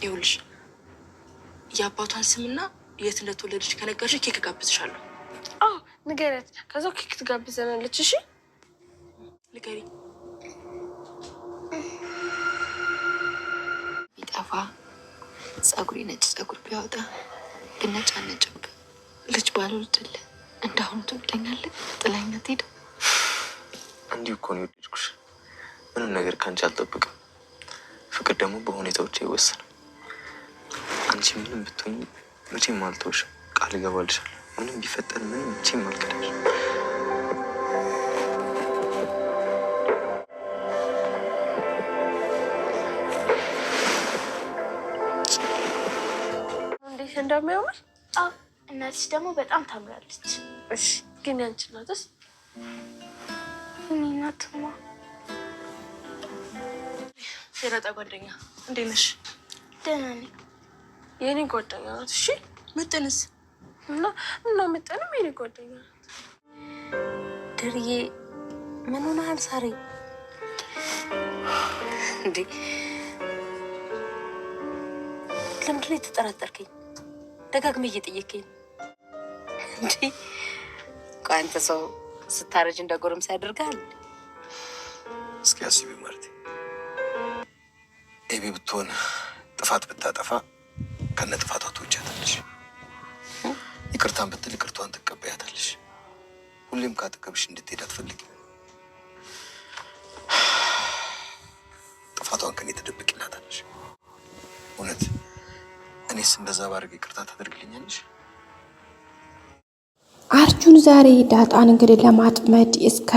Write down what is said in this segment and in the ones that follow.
ይኸውልሽ የአባቷን ስምና የት እንደተወለደች ከነገርሽ ኬክ ጋብዝሻለሁ። አዎ ንገሪያት፣ ከዛው ኬክ ትጋብዘናለች። እሺ ንገሪ። ቢጠፋ ጸጉሬ ነጭ ጸጉር ቢያወጣ ብነጫነጭብ ልጅ ባልወልድልህ እንዳሁኑ ትወደኛለህ? ጥላኝ አትሄድ። እንዲሁ እኮ ነው የወደድኩሽ። ምንም ነገር ከአንቺ አልጠብቅም። ፍቅር ደግሞ በሁኔታዎች አይወሰንም። አንቺ ምንም ብትሆኝ መቼም አልተውሽም። ቃል እገባልሻለሁ። ምንም ቢፈጠር ምንም መቼም አልከዳሽ። እንዴት እንደሚያምር! እናትሽ ደግሞ በጣም ታምራለች። እሺ ግን ያንቺ እናትስ? እኔ እናትማ የዳጣ ጓደኛ እንዴት ነሽ? ደህና ነኝ። የኔ ጓደኛ ናት። እሺ ምጥንስ? እና ምጥንም የኔ ጓደኛ ናት። ድርዬ ምን ሆነሃል? ሳሪ እንዴ ለምንድን ነው የተጠራጠርከኝ? ደጋግሜ እየጠየከኝ እንዴ? ቆይ አንተ ሰው ስታረጅ እንደ ጎረምሳ ያደርጋል? እስኪ አስቢ ማለቴ ኤቢ ብትሆን ጥፋት ብታጠፋ ከነ ጥፋቷ ትወጃታለሽ። ይቅርታን ብትል ይቅርቷን ትቀበያታለሽ። ሁሌም ካጠገብሽ እንድትሄድ አትፈልጊም። ጥፋቷን ከኔ ትደብቅላታለሽ። እውነት እኔስ እንደዛ ባደርግ ይቅርታ ታደርግልኛለሽ? አርጁን ዛሬ ዳጣን እንግዲህ ለማጥመድ እስከ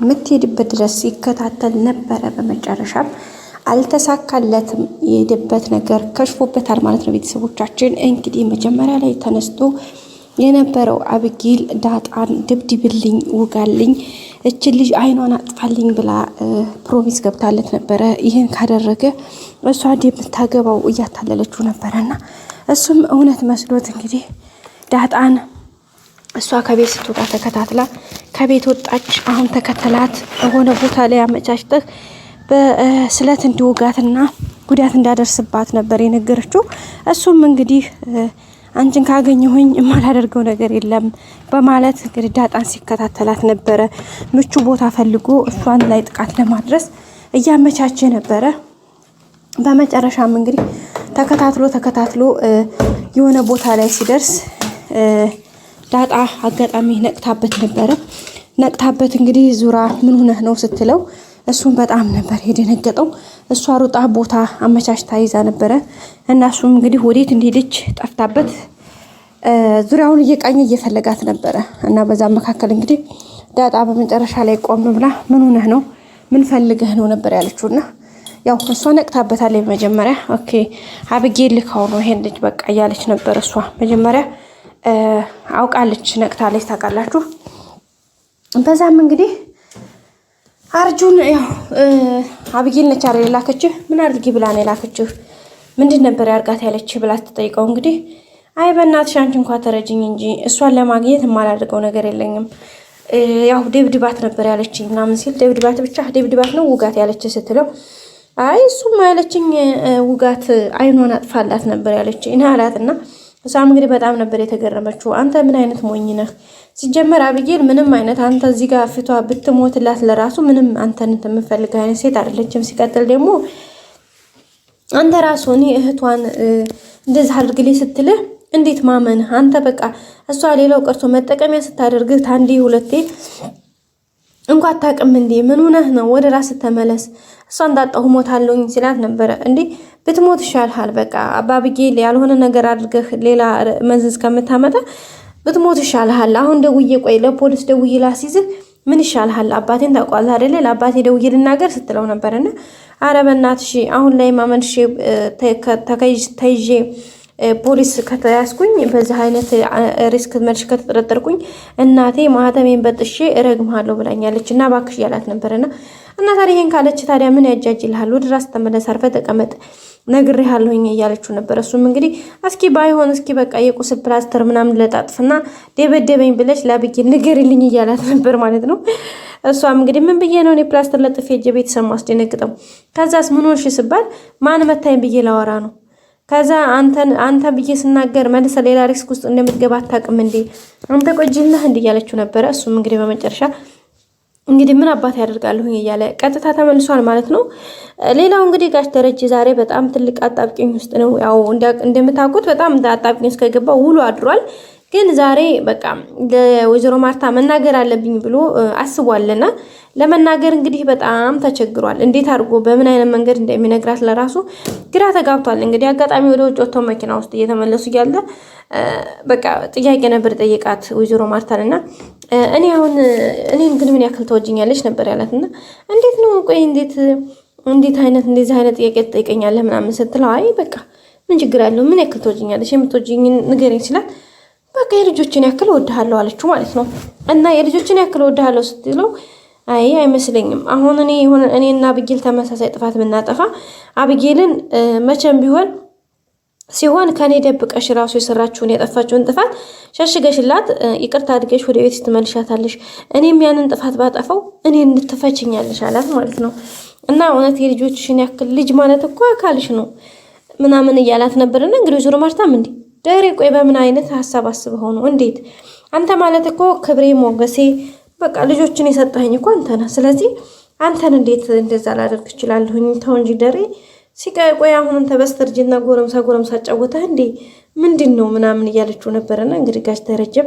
ምትሄድበት ድረስ ሲከታተል ነበረ። በመጨረሻም አልተሳካለትም። የሄደበት ነገር ከሽፎበታል ማለት ነው። ቤተሰቦቻችን እንግዲህ መጀመሪያ ላይ ተነስቶ የነበረው አብጊል ዳጣን ድብድብልኝ፣ ውጋልኝ፣ እች ልጅ አይኗን አጥፋልኝ ብላ ፕሮሚስ ገብታለት ነበረ። ይህን ካደረገ እሷ የምታገባው እያታለለችው ነበረና እሱም እውነት መስሎት እንግዲህ ዳጣን እሷ ከቤት ስትወጣ ተከታትላ ከቤት ወጣች። አሁን ተከተላት የሆነ ቦታ ላይ አመቻችተህ በስለት እንዲወጋትና ጉዳት እንዳደርስባት ነበር የነገረችው። እሱም እንግዲህ አንቺን ካገኘሁኝ የማላደርገው ነገር የለም በማለት እንግዲህ ዳጣን ሲከታተላት ነበረ። ምቹ ቦታ ፈልጎ እሷን ላይ ጥቃት ለማድረስ እያመቻቸ ነበረ። በመጨረሻም እንግዲህ ተከታትሎ የሆነ ቦታ ላይ ሲደርስ ዳጣ አጋጣሚ ነቅታበት ነበረ። ነቅታበት እንግዲህ ዙራ ምን ሆነህ ነው ስትለው እሱም በጣም ነበር የደነገጠው። እሷ ሩጣ ቦታ አመቻችታ ይዛ ነበረ እና እሱም እንግዲህ ወዴት እንደሄደች ጠፍታበት ዙሪያውን እየቃኘ እየፈለጋት ነበረ እና በዛ መካከል እንግዲህ ዳጣ በመጨረሻ ላይ ቆም ብላ ምን ሆነህ ነው ምን ፈልገህ ነው ነበር ያለችውና ያው እሷ ነቅታበታለች መጀመሪያ። ኦኬ አብጌል ልካው ነው ይሄን ልጅ በቃ እያለች ነበር እሷ መጀመሪያ አውቃለች፣ ነቅታለች። ታውቃላችሁ። በዛም እንግዲህ አርጁን ያው አብጌል ነች አይደል የላከችህ? ምን አድርጊ ብላ ነው የላከችህ? ምንድን ነበር ያርጋት ያለች ብላ ትጠይቀው እንግዲህ አይ በእናትሽ አንቺ እንኳን ተረጅኝ እንጂ እሷን ለማግኘት የማላደርገው ነገር የለኝም፣ ያው ደብድባት ነበር ያለችኝ ምናምን ሲል ደብድባት ብቻ ደብድባት ነው ውጋት ያለች ስትለው አይ እሱም ያለችኝ ውጋት አይኗን አጥፋላት ነበር ያለችኝ አላትና እሷም እንግዲህ በጣም ነበር የተገረመችው። አንተ ምን አይነት ሞኝ ነህ? ሲጀመር አብጌል ምንም አይነት አንተ እዚህ ጋር ፊቷ ብትሞትላት ለራሱ ምንም አንተን የምትፈልግ አይነት ሴት አይደለችም። ሲቀጥል ደግሞ አንተ ራሱ እኔ እህቷን እንደዚህ አድርግልኝ ስትልህ እንዴት ማመን አንተ በቃ እሷ ሌላው ቀርቶ መጠቀሚያ ስታደርግህ ታንዴ ሁለቴ እንኳን አታውቅም እንዴ? ምን ሆነህ ነው? ወደ ራስ ተመለስ። እሷ እንዳጣሁ ሞታለሁኝ ሲላት ነበረ። እንዴ ብትሞት ይሻልሃል። በቃ አባብጌል ያልሆነ ነገር አድርገህ ሌላ መዘዝ ከምታመጣ ብትሞት ይሻልሃል። አሁን ደውዬ ቆይ ለፖሊስ ደውዬ ላስይዝህ ምን ይሻልሃል? አባቴን ታውቃለህ አይደለ? ለአባቴ ደውዬ ልናገር ስትለው ነበርና አረ በእናትሽ አሁን ላይ ማመንሽ ተይዤ ፖሊስ ከተያዝኩኝ በዚህ አይነት ሪስክ መልሽ ከተጠረጠርኩኝ እናቴ ማህተሜን በጥሼ እረግምሃለሁ ብላኛለች እና እባክሽ ያላት ነበርና እና ታዲያ ይሄን ካለች ታዲያ ምን ያጃጅልሃል? ወደ ራስ ተመለስ፣ አርፈህ ተቀመጥ፣ ነግሬሃለሁኝ እያለችው ነበር። እሱም እንግዲህ እስኪ ባይሆን እስኪ በቃ የቁስል ፕላስተር ምናምን ለጣጥፍና ደበደበኝ ብለሽ ለአብጌል ንገሪልኝ እያላት ነበር ማለት ነው። እሷም እንግዲህ ምን ብዬ ነው እኔ ፕላስተር ለጥፌ እጄ ቤተሰብ ማስደነግጠው? ከዛስ ምን ሆንሽ ስባል ማን መታኝ ብዬ ላወራ ነው ከዛ አንተ ብዬ ስናገር መልሰ ሌላ ሪስክ ውስጥ እንደምትገባ አታውቅም እንዴ? አንተ ቆጅልህ እንዴ እያለችው ነበረ። እሱም እንግዲህ በመጨረሻ እንግዲህ ምን አባት ያደርጋለሁ እያለ ቀጥታ ተመልሷል ማለት ነው። ሌላው እንግዲህ ጋሽ ደረጀ ዛሬ በጣም ትልቅ አጣብቂኝ ውስጥ ነው። ያው እንደምታውቁት በጣም አጣብቂኝ ውስጥ ከገባ ውሎ አድሯል። ግን ዛሬ በቃ ለወይዘሮ ማርታ መናገር አለብኝ ብሎ አስቧልና ለመናገር እንግዲህ በጣም ተቸግሯል። እንዴት አድርጎ በምን አይነት መንገድ እንደሚነግራት ለራሱ ግራ ተጋብቷል። እንግዲህ አጋጣሚ ወደ ውጭ ወጥቶ መኪና ውስጥ እየተመለሱ እያለ በቃ ጥያቄ ነበር ጠየቃት ወይዘሮ ማርታንና እኔን ግን ምን ያክል ተወጅኛለች ነበር ያላትና እንዴት ነው ቆይ እንደዚህ አይነት ጥያቄ ትጠይቀኛለህ ምናምን ስትለው አይ በቃ ምን ችግር አለው ምን ያክል ተወጅኛለች የምትወጂኝ ንገረኝ ሲላት በቃ የልጆችን ያክል እወድሃለሁ አለችው ማለት ነው። እና የልጆችን ያክል እወድሃለሁ ስትለው አይ አይመስለኝም አሁን እኔና አብጌል ተመሳሳይ ጥፋት ብናጠፋ አብጌልን መቼም ቢሆን ሲሆን ከኔ ደብቀሽ ራሱ የሰራችውን ያጠፋችውን ጥፋት ሸሽገሽላት ይቅርታ አድርገሽ ወደ ቤት ትመልሻታለሽ። እኔም ያንን ጥፋት ባጠፋው እኔን ትፈችኛለሽ አላት ማለት ነው። እና እውነት የልጆችሽን ያክል ልጅ ማለት እኮ አካልሽ ነው ምናምን እያላት ነበርና እንግዲህ ወይዘሮ ማርታም እንዴ ደሬ ቆይ በምን አይነት ሀሳብ አስበው ነው እንዴት አንተ ማለት እኮ ክብሬ ሞገሴ በቃ ልጆችን የሰጠኸኝ እኮ አንተ ነህ። ስለዚህ አንተን እንዴት እንደዛ ላደርግ እችላለሁኝ? ተው እንጂ ደሬ ሲቆይ አሁን አንተ በስተርጅና ጎረምሳ ጫወተህ እንዴ ምንድን ነው ምናምን እያለችው ነበርና እንግዲህ ጋሽ ደረጀም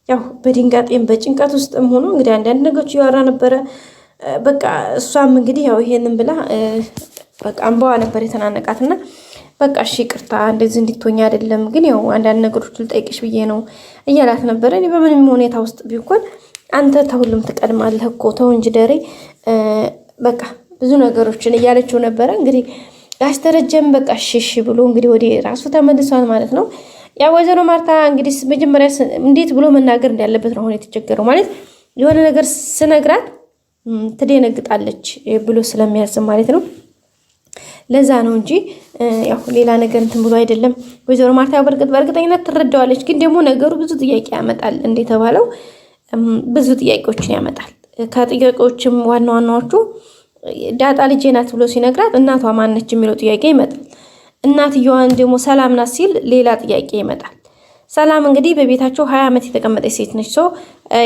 ያው በድንጋጤም በጭንቀት ውስጥም ሆኖ እንግዲህ አንዳንድ ነገሮች እያወራ ነበረ። በቃ እሷም እንግዲህ ያው ይሄንን ብላ በቃ አንባዋ ነበር የተናነቃትና በቃ እሺ ይቅርታ እንደዚህ እንድትሆኝ አይደለም ግን ያው አንዳንድ ነገሮች ልጠይቅሽ ብዬ ነው እያላት ነበረ። እኔ በምንም ሁኔታ ውስጥ ቢሆን አንተ ተሁሉም ትቀድማለህ እኮ ተው እንጂ ደሬ በቃ ብዙ ነገሮችን እያለችው ነበረ። እንግዲህ ጋሽ ደረጀም በቃ እሺ ብሎ እንግዲህ ወደ ራሱ ተመልሷል ማለት ነው። ያ ወይዘሮ ማርታ እንግዲህ መጀመሪያ እንዴት ብሎ መናገር እንዳለበት ነው አሁን የተቸገረው ማለት የሆነ ነገር ስነግራት ትደነግጣለች ብሎ ስለሚያስብ ማለት ነው። ለዛ ነው እንጂ ያው ሌላ ነገር እንትን ብሎ አይደለም። ወይዘሮ ማርታ በእርግጠኝነት ትረዳዋለች። ግን ደግሞ ነገሩ ብዙ ጥያቄ ያመጣል። እንደተባለው ብዙ ጥያቄዎችን ያመጣል። ከጥያቄዎችም ዋናዎቹ ዳጣ ልጄ ናት ብሎ ሲነግራት እናቷ ማነች የሚለው ጥያቄ ይመጣል። እናትየዋን ደግሞ ሰላም ናት ሲል ሌላ ጥያቄ ይመጣል። ሰላም እንግዲህ በቤታቸው 20 ዓመት የተቀመጠች ሴት ነች።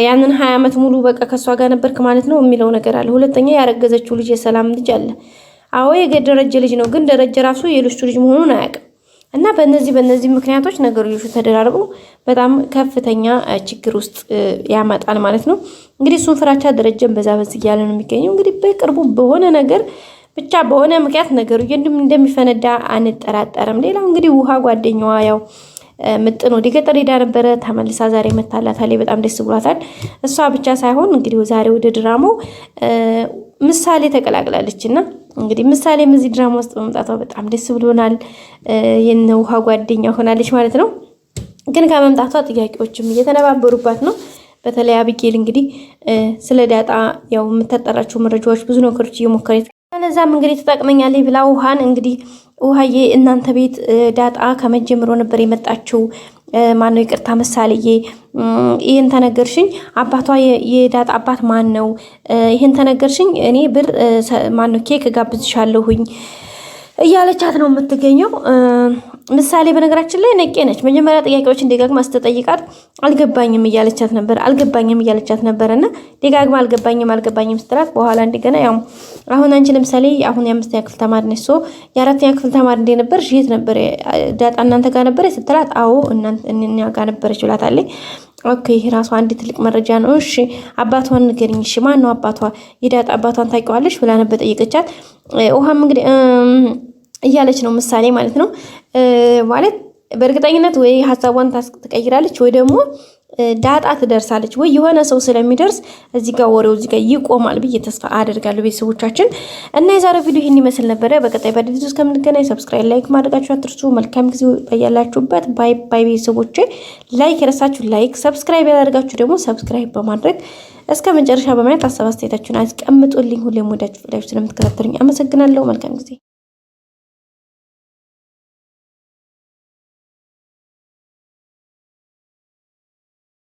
ያንን 20 ዓመት ሙሉ በቃ ከሷ ጋር ነበርክ ማለት ነው የሚለው ነገር አለ። ሁለተኛ ያረገዘችው ልጅ የሰላም ልጅ አለ። አዎ የደረጀ ልጅ ነው፣ ግን ደረጀ ራሱ የልጅቱ ልጅ መሆኑን አያውቅም። እና በእነዚህ ምክንያቶች ነገሮች ተደራርበው በጣም ከፍተኛ ችግር ውስጥ ያመጣል ማለት ነው። እንግዲህ እሱን ፍራቻ ደረጀን በዛ እያለ ነው የሚገኘው። እንግዲህ በቅርቡ በሆነ ነገር ብቻ በሆነ ምክንያት ነገሩ እንደሚፈነዳ አንጠራጠርም። ሌላው እንግዲህ ውሃ ጓደኛዋ ያው ምጥን ወደ ገጠር ሄዳ ነበረ። ተመልሳ ዛሬ መታላታለች። በጣም ደስ ብሏታል። እሷ ብቻ ሳይሆን እንግዲህ ዛሬ ወደ ድራማው ምሳሌ ተቀላቅላለች እና እንግዲህ ምሳሌም እዚህ ድራማ ውስጥ በመምጣቷ በጣም ደስ ብሎናል። የነ ውሃ ጓደኛ ሆናለች ማለት ነው። ግን ከመምጣቷ ጥያቄዎችም እየተነባበሩባት ነው። በተለይ አብጌል እንግዲህ ስለ ዳጣ ያው የምታጠራቸው መረጃዎች ብዙ ነገሮች እየሞከረች ለዛም እንግዲህ ተጠቅመኛለች ብላ ውሃን እንግዲህ ውሃዬ እናንተ ቤት ዳጣ ከመጀመሩ ነበር የመጣችው ማነው ይቅርታ ምሳሌዬ ይሄን ተነገርሽኝ አባቷ የዳጣ አባት ማን ነው ይሄን ተነገርሽኝ እኔ ብር ማነው ኬክ ጋብዝሻለሁኝ እያለቻት ነው የምትገኘው። ምሳሌ በነገራችን ላይ ነቄ ነች። መጀመሪያ ጥያቄዎችን ደጋግማ ስትጠይቃት አልገባኝም እያለቻት ነበርና ደጋግማ አልገባኝም ስትላት በኋላ እንደገና ያው አሁን አንቺ ለምሳሌ አሁን የ5ኛ ክፍል ተማሪ ነሽ የ4ኛ ክፍል ተማሪ እንደነበርሽ የት ነበር ዳጣ እናንተ ጋር ነበር ስትላት አዎ እኛ ጋር ነበረች ብላታለች። ኦኬ ይሄ ራሱ አንድ ትልቅ መረጃ ነው። እሺ አባቷን ንገሪኝ። እሺ ማን ነው አባቷ? የዳጣ አባቷን ታውቂዋለሽ ብላ ነበር ጠይቀቻት። ውሃም እንግዲህ እያለች ነው ምሳሌ ማለት ነው። ማለት በእርግጠኝነት ወይ ሀሳቧን ትቀይራለች ወይ ደግሞ ዳጣ ትደርሳለች ወይ የሆነ ሰው ስለሚደርስ እዚህ ጋር ወሬው እዚህ ጋር ይቆማል ብዬ ተስፋ አደርጋለሁ ቤተሰቦቻችን። እና የዛሬው ቪዲዮ ይሄን ይመስል ነበረ። በቀጣይ በአዲስ እስከምንገናኝ ሰብስክራይብ፣ ላይክ ማድረጋችሁ አትርሱ። መልካም ጊዜ በያላችሁበት። ባይ ባይ ቤተሰቦቼ። ላይክ የረሳችሁ ላይክ፣ ሰብስክራይብ ያደርጋችሁ ደግሞ ሰብስክራይብ በማድረግ እስከ መጨረሻ በማየት ሀሳብ አስተያየታችሁን አስቀምጡልኝ። ሁሌም ወዳችሁ ስለምትከታተሉኝ አመሰግናለሁ። መልካም ጊዜ